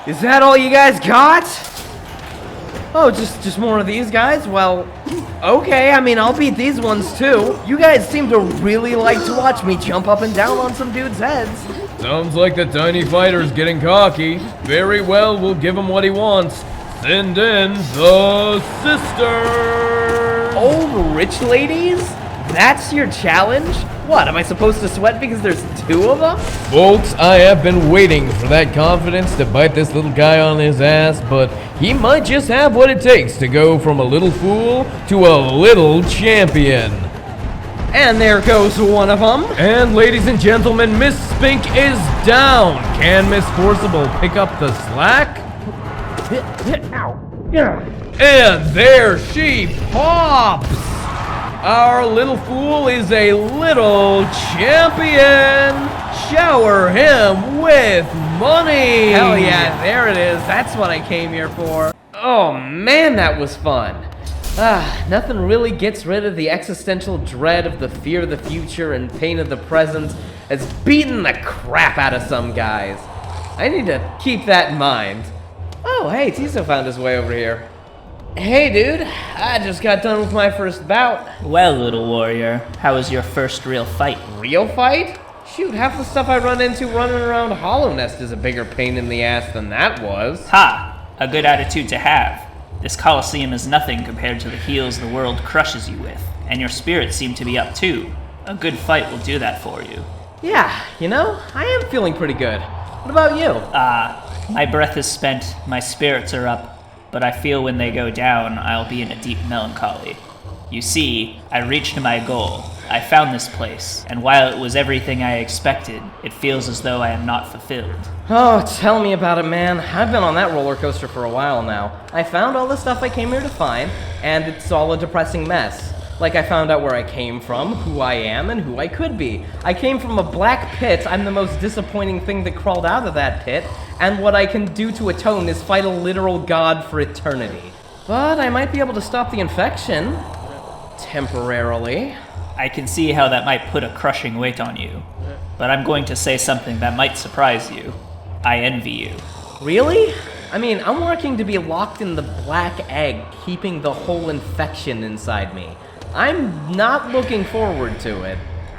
Is that all you guys got? Oh, just more of these guys? Well, okay, I mean, I'll beat these ones too. You guys seem to really like to watch me jump up and down on some dudes' heads. Sounds like the tiny fighter's getting cocky. Very well, we'll give him what he wants. Send in the sisters! Old rich ladies? That's your challenge? What, am I supposed to sweat because there's two of them? Folks, I have been waiting for that confidence to bite this little guy on his ass, but he might just have what it takes to go from a little fool to a little champion. And there goes one of them. And ladies and gentlemen, Miss Spink is down. Can Miss Forcible pick up the slack? And there she pops! Our little fool is a little champion! Shower him with money! Hell yeah, there it is. That's what I came here for. Oh man, that was fun. Nothing really gets rid of the existential dread of the fear of the future and pain of the present as beating the crap out of some guys. I need to keep that in mind. Oh, hey, Tiso found his way over here. Hey, dude, I just got done with my first bout. Well, little warrior, how was your first real fight? Real fight? Shoot, half the stuff I run into running around Hollow Nest is a bigger pain in the ass than that was. Ha! A good attitude to have. This coliseum is nothing compared to the heels the world crushes you with, and your spirits seem to be up too. A good fight will do that for you. Yeah, you know, I am feeling pretty good. What about you? My breath is spent, my spirits are up, but I feel when they go down, I'll be in a deep melancholy. You see, I reached my goal. I found this place, and while it was everything I expected, it feels as though I am not fulfilled. Oh, tell me about it, man. I've been on that roller coaster for a while now. I found all the stuff I came here to find, and it's all a depressing mess. Like, I found out where I came from, who I am, and who I could be. I came from a black pit. I'm the most disappointing thing that crawled out of that pit, and what I can do to atone is fight a literal god for eternity. But I might be able to stop the infection. Temporarily. I can see how that might put a crushing weight on you, but I'm going to say something that might surprise you. I envy you. Really? I mean, I'm working to be locked in the black egg, keeping the whole infection inside me. I'm not looking forward to it.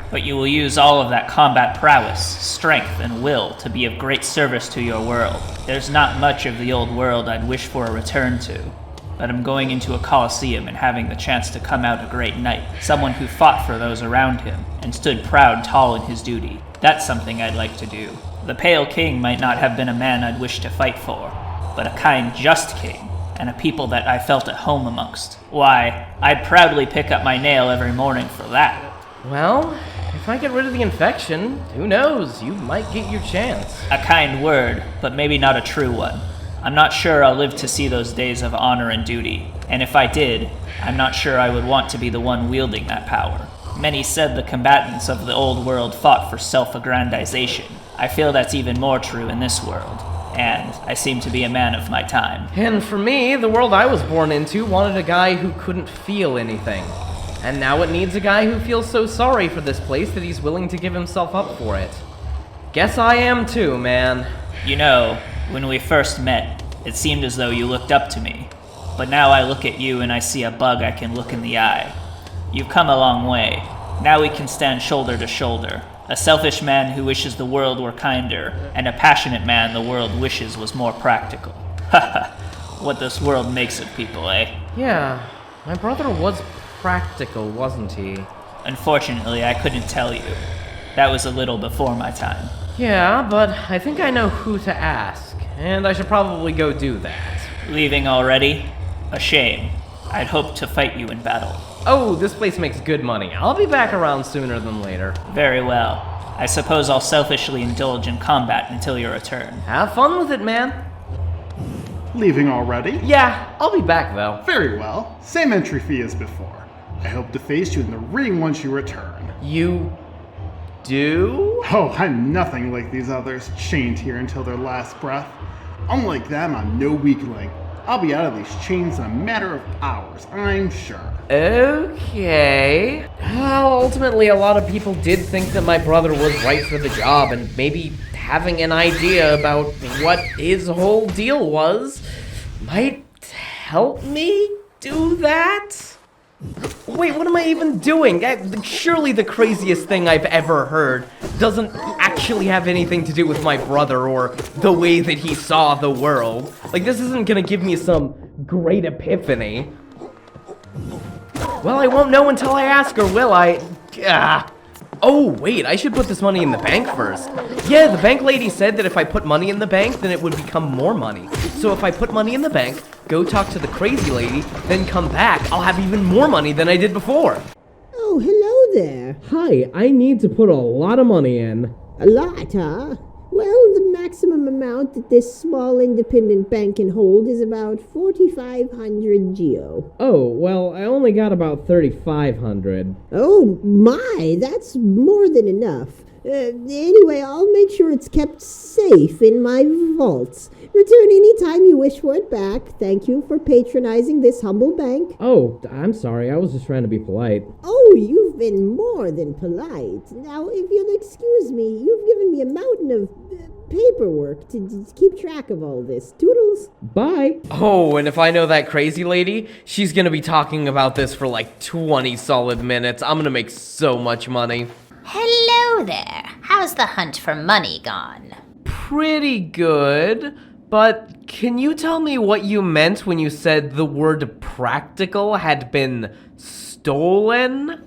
But you will use all of that combat prowess, strength, and will to be of great service to your world. There's not much of the old world I'd wish for a return to, but I'm going into a coliseum and having the chance to come out a great knight, someone who fought for those around him and stood proud tall in his duty. That's something I'd like to do. The Pale King might not have been a man I'd wish to fight for, but a kind, just king, and a people that I felt at home amongst. Why, I'd proudly pick up my nail every morning for that. Well, if I get rid of the infection, who knows, you might get your chance. A kind word, but maybe not a true one. I'm not sure I'll live to see those days of honor and duty, and if I did, I'm not sure I would want to be the one wielding that power. Many said the combatants of the old world fought for self-aggrandization. I feel that's even more true in this world, and I seem to be a man of my time. And for me, the world I was born into wanted a guy who couldn't feel anything. And now it needs a guy who feels so sorry for this place that he's willing to give himself up for it. Guess I am too, man. You know, when we first met, it seemed as though you looked up to me. But now I look at you and I see a bug I can look in the eye. You've come a long way. Now we can stand shoulder to shoulder. A selfish man who wishes the world were kinder, and a passionate man the world wishes was more practical. Haha, what this world makes of people, eh? Yeah, my brother was practical, wasn't he? Unfortunately, I couldn't tell you. That was a little before my time. Yeah, but I think I know who to ask, and I should probably go do that. Leaving already? A shame. I'd hoped to fight you in battle. Oh, this place makes good money. I'll be back around sooner than later. Very well. I suppose I'll selfishly indulge in combat until your return. Have fun with it, man. Leaving already? Yeah, I'll be back though. Very well. Same entry fee as before. I hope to face you in the ring once you return. You do? Oh, I'm nothing like these others, chained here until their last breath. Unlike them, I'm no weakling. I'll be out of these chains in a matter of hours, I'm sure. Okay. Well, ultimately, a lot of people did think that my brother was right for the job, and maybe having an idea about what his whole deal was might help me do that? Wait, what am I even doing? Surely the craziest thing I've ever heard doesn't actually have anything to do with my brother or the way that he saw the world. Like, this isn't gonna give me some great epiphany. Well, I won't know until I ask her, will I? Oh, wait, I should put this money in the bank first. Yeah, the bank lady said that if I put money in the bank, then it would become more money. So if I put money in the bank, go talk to the crazy lady, then come back, I'll have even more money than I did before. Oh, hello there. Hi, I need to put a lot of money in. A lot, huh? Well, the maximum amount that this small independent bank can hold is about 4,500 geo. Oh, well, I only got about 3,500. Oh my, that's more than enough. Anyway, I'll make sure it's kept safe in my vaults. Return any time you wish for it back. Thank you for patronizing this humble bank. Oh, I'm sorry, I was just trying to be polite. Oh, you've been more than polite. Now, if you'll excuse me, you've given me a mountain of paperwork to keep track of all this. Toodles. Bye. Oh, and if I know that crazy lady, she's gonna be talking about this for like 20 solid minutes. I'm gonna make so much money. Hello there. How's the hunt for money gone? Pretty good, but can you tell me what you meant when you said the word practical had been stolen?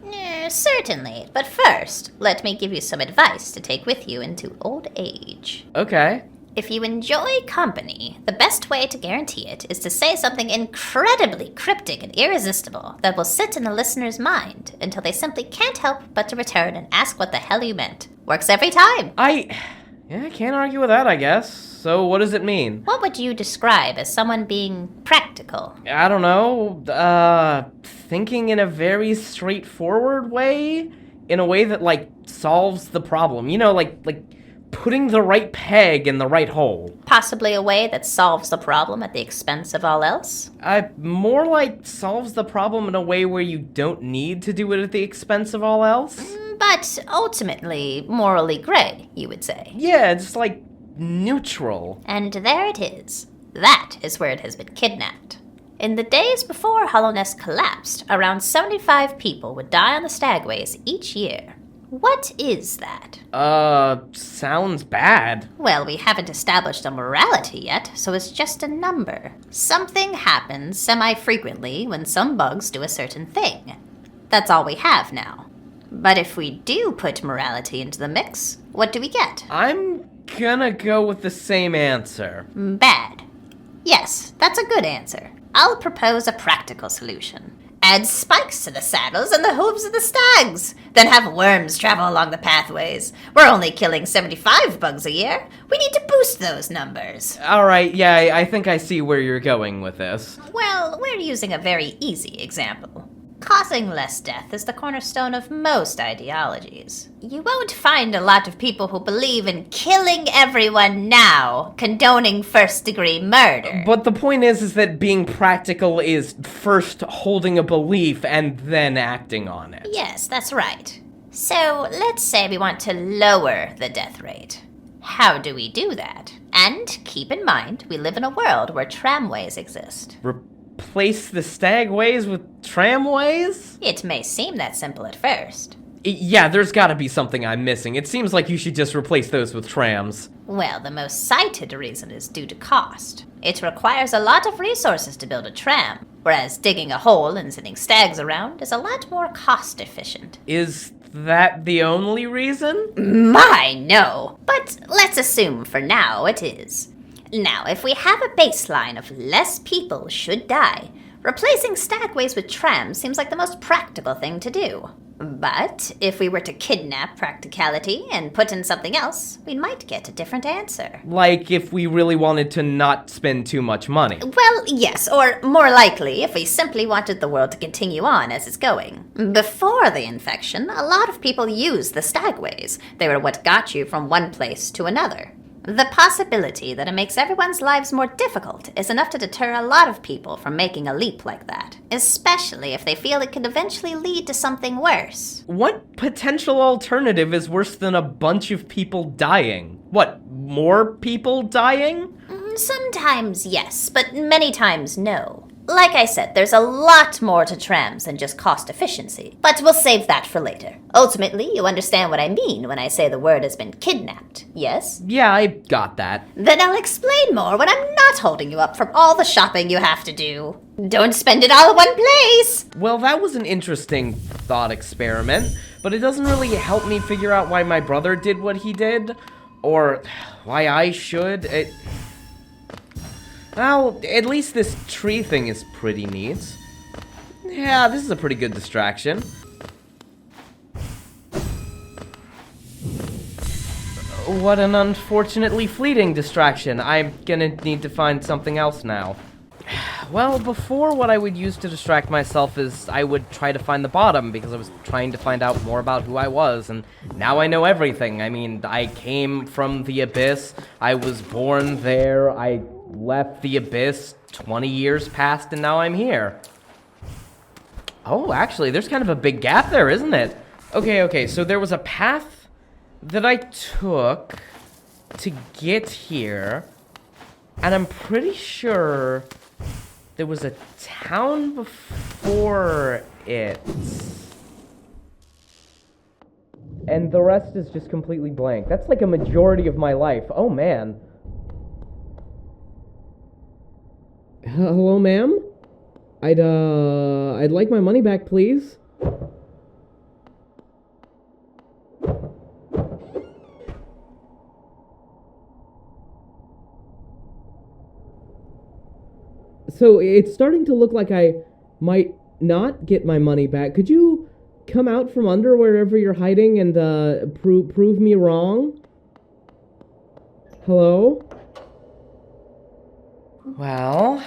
Certainly, but first, let me give you some advice to take with you into old age. Okay. If you enjoy company, the best way to guarantee it is to say something incredibly cryptic and irresistible that will sit in the listener's mind until they simply can't help but to return and ask what the hell you meant. Works every time. I can't argue with that, I guess. So what does it mean? What would you describe as someone being practical? I don't know, thinking in a very straightforward way? In a way that, like, solves the problem. You know, like putting the right peg in the right hole. Possibly a way that solves the problem at the expense of all else? More like solves the problem in a way where you don't need to do it at the expense of all else. But ultimately, morally gray, you would say. Yeah, just like neutral. And there it is. That is where it has been kidnapped. In the days before Hollowness collapsed, around 75 people would die on the Stagways each year. What is that? Sounds bad. Well, we haven't established a morality yet, so it's just a number. Something happens semi-frequently when some bugs do a certain thing. That's all we have now. But if we do put morality into the mix, what do we get? I'm gonna go with the same answer. Bad. Yes, that's a good answer. I'll propose a practical solution. Add spikes to the saddles and the hooves of the stags. Then have worms travel along the pathways. We're only killing 75 bugs a year. We need to boost those numbers. Alright, yeah, I think I see where you're going with this. Well, we're using a very easy example. Causing less death is the cornerstone of most ideologies. You won't find a lot of people who believe in killing everyone now, condoning first-degree murder. But the point is that being practical is first holding a belief and then acting on it. Yes, that's right. So, let's say we want to lower the death rate. How do we do that? And keep in mind, we live in a world where tramways exist. Replace the stagways with tramways? It may seem that simple at first. Yeah, there's gotta be something I'm missing. It seems like you should just replace those with trams. Well, the most cited reason is due to cost. It requires a lot of resources to build a tram, whereas digging a hole and sending stags around is a lot more cost efficient. Is that the only reason? My, no. But let's assume for now it is. Now, if we have a baseline of less people should die, replacing stagways with trams seems like the most practical thing to do. But if we were to kidnap practicality and put in something else, we might get a different answer. Like if we really wanted to not spend too much money. Well, yes, or more likely, if we simply wanted the world to continue on as it's going. Before the infection, a lot of people used the stagways. They were what got you from one place to another. The possibility that it makes everyone's lives more difficult is enough to deter a lot of people from making a leap like that, especially if they feel it could eventually lead to something worse. What potential alternative is worse than a bunch of people dying? What, more people dying? Sometimes yes, but many times no. Like I said, there's a lot more to trams than just cost efficiency, but we'll save that for later. Ultimately, you understand what I mean when I say the word has been kidnapped, yes? Yeah, I got that. Then I'll explain more when I'm not holding you up from all the shopping you have to do. Don't spend it all in one place! Well, that was an interesting thought experiment, but it doesn't really help me figure out why my brother did what he did, or why I should. Well, at least this tree thing is pretty neat. Yeah, this is a pretty good distraction. What an unfortunately fleeting distraction. I'm gonna need to find something else now. Well, before what I would use to distract myself is I would try to find the bottom because I was trying to find out more about who I was, and now I know everything. I mean, I came from the Abyss, I was born there, I left the Abyss, 20 years passed, and now I'm here. Oh, actually, there's kind of a big gap there, isn't it? Okay, so there was a path that I took to get here, and I'm pretty sure there was a town before it. And the rest is just completely blank. That's like a majority of my life. Oh, man. Hello, ma'am? I'd like my money back, please. So it's starting to look like I might not get my money back. Could you come out from under wherever you're hiding and prove me wrong? Hello? Well,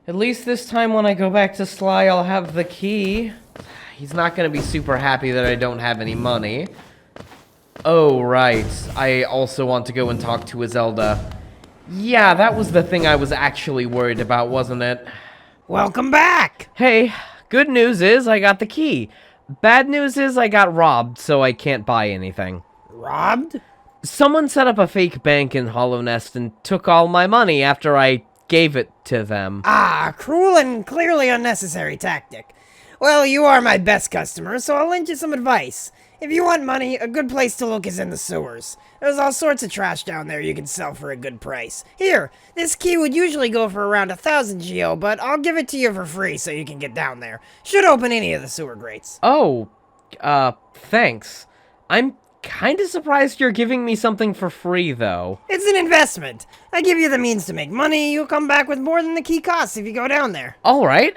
at least this time when I go back to Sly, I'll have the key. He's not gonna be super happy that I don't have any money. Oh, right. I also want to go and talk to Zelda. Yeah, that was the thing I was actually worried about, wasn't it? Welcome back! Hey, good news is I got the key. Bad news is I got robbed, so I can't buy anything. Robbed? Someone set up a fake bank in Hollow Nest and took all my money after I gave it to them. Ah, cruel and clearly unnecessary tactic. Well, you are my best customer, so I'll lend you some advice. If you want money, a good place to look is in the sewers. There's all sorts of trash down there you can sell for a good price. Here, this key would usually go for around 1,000 geo, but I'll give it to you for free so you can get down there. Should open any of the sewer grates. Oh, thanks. I'm kinda surprised you're giving me something for free, though. It's an investment. I give you the means to make money, you'll come back with more than the key costs if you go down there. Alright.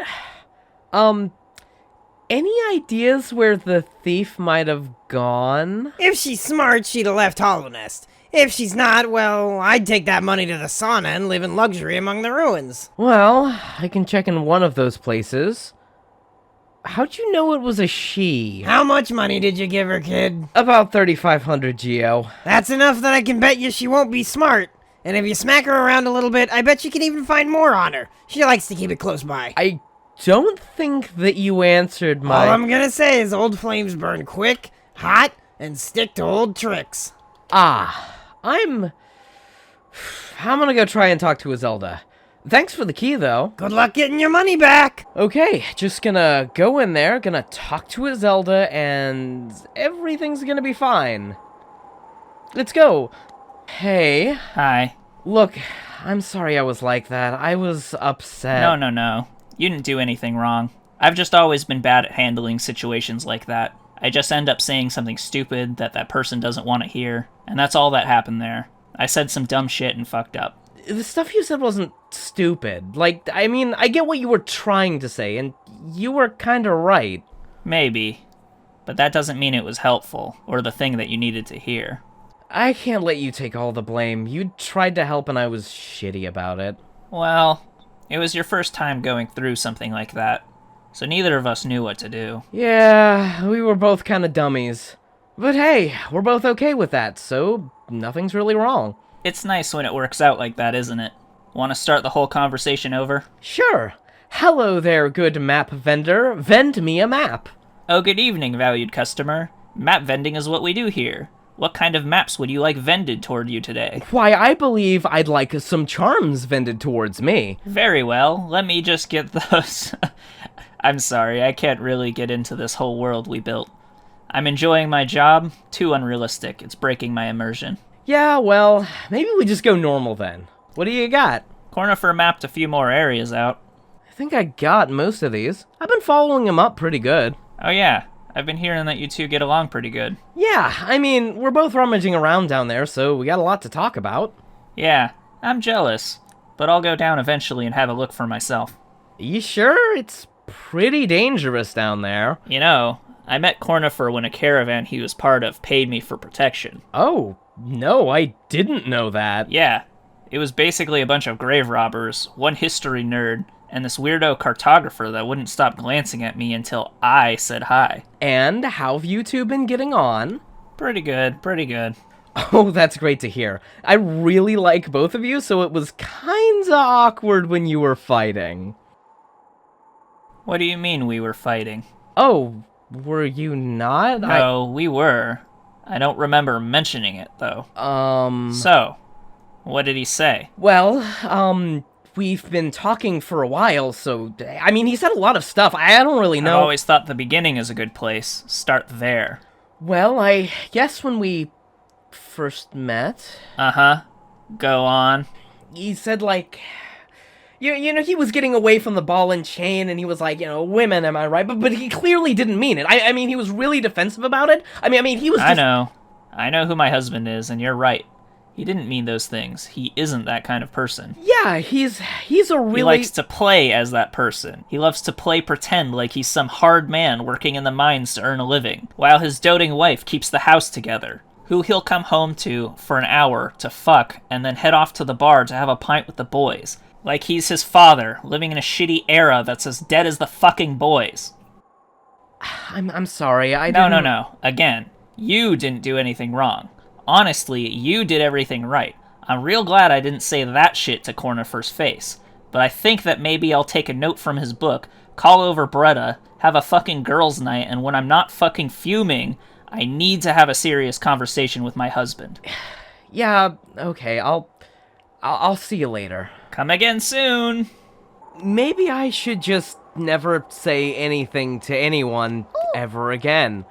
Any ideas where the thief might have gone? If she's smart, she'd have left Hollow Nest. If she's not, well, I'd take that money to the sauna and live in luxury among the ruins. Well, I can check in one of those places. How'd you know it was a she? How much money did you give her, kid? About 3,500 geo. That's enough that I can bet you she won't be smart. And if you smack her around a little bit, I bet you can even find more on her. She likes to keep it close by. I don't think that you answered my... All I'm gonna say is old flames burn quick, hot, and stick to old tricks. I'm gonna go try and talk to Zelda. Thanks for the key, though. Good luck getting your money back. Okay, just gonna go in there, gonna talk to Zelda, and everything's gonna be fine. Let's go. Hey. Hi. Look, I'm sorry I was like that. I was upset. No. You didn't do anything wrong. I've just always been bad at handling situations like that. I just end up saying something stupid that person doesn't want to hear, and that's all that happened there. I said some dumb shit and fucked up. The stuff you said wasn't stupid. Like, I mean, I get what you were trying to say, and you were kinda right. Maybe. But that doesn't mean it was helpful, or the thing that you needed to hear. I can't let you take all the blame. You tried to help and I was shitty about it. Well, it was your first time going through something like that, so neither of us knew what to do. Yeah, we were both kinda dummies. But hey, we're both okay with that, so nothing's really wrong. It's nice when it works out like that, isn't it? Want to start the whole conversation over? Sure. Hello there, good map vendor. Vend me a map. Oh, good evening, valued customer. Map vending is what we do here. What kind of maps would you like vended toward you today? Why, I believe I'd like some charms vended towards me. Very well, let me just get those. I'm sorry, I can't really get into this whole world we built. I'm enjoying my job. Too unrealistic. It's breaking my immersion. Yeah, well, maybe we just go normal then. What do you got? Cornifer mapped a few more areas out. I think I got most of these. I've been following him up pretty good. Oh yeah, I've been hearing that you two get along pretty good. Yeah, I mean, we're both rummaging around down there, so we got a lot to talk about. Yeah, I'm jealous, but I'll go down eventually and have a look for myself. You sure? It's pretty dangerous down there. You know, I met Cornifer when a caravan he was part of paid me for protection. Oh, no, I didn't know that. Yeah, it was basically a bunch of grave robbers, one history nerd, and this weirdo cartographer that wouldn't stop glancing at me until I said hi. And how have you two been getting on? Pretty good, pretty good. Oh, that's great to hear. I really like both of you, so it was kinda awkward when you were fighting. What do you mean we were fighting? Oh, were you not? No, we were. I don't remember mentioning it, though. So, what did he say? Well, we've been talking for a while, so, I mean, he said a lot of stuff. I don't really know. I've always thought the beginning is a good place. Start there. Well, I guess when we first met... Uh-huh. Go on. He said, like... You know, he was getting away from the ball and chain, and he was like, women, am I right? But he clearly didn't mean it. I mean, he was really defensive about it. I mean, he was just... I know who my husband is, and you're right. He didn't mean those things. He isn't that kind of person. Yeah, he's a really... He likes to play as that person. He loves to play pretend like he's some hard man working in the mines to earn a living, while his doting wife keeps the house together, who he'll come home to for an hour to fuck, and then head off to the bar to have a pint with the boys. Like he's his father, living in a shitty era that's as dead as the fucking boys. I'm sorry, I didn't... No. Again, you didn't do anything wrong. Honestly, you did everything right. I'm real glad I didn't say that shit to Cornifer's face. But I think that maybe I'll take a note from his book, call over Bretta, have a fucking girls' night, and when I'm not fucking fuming, I need to have a serious conversation with my husband. Yeah, okay, I'll see you later. Come again soon! Maybe I should just never say anything to anyone ever again.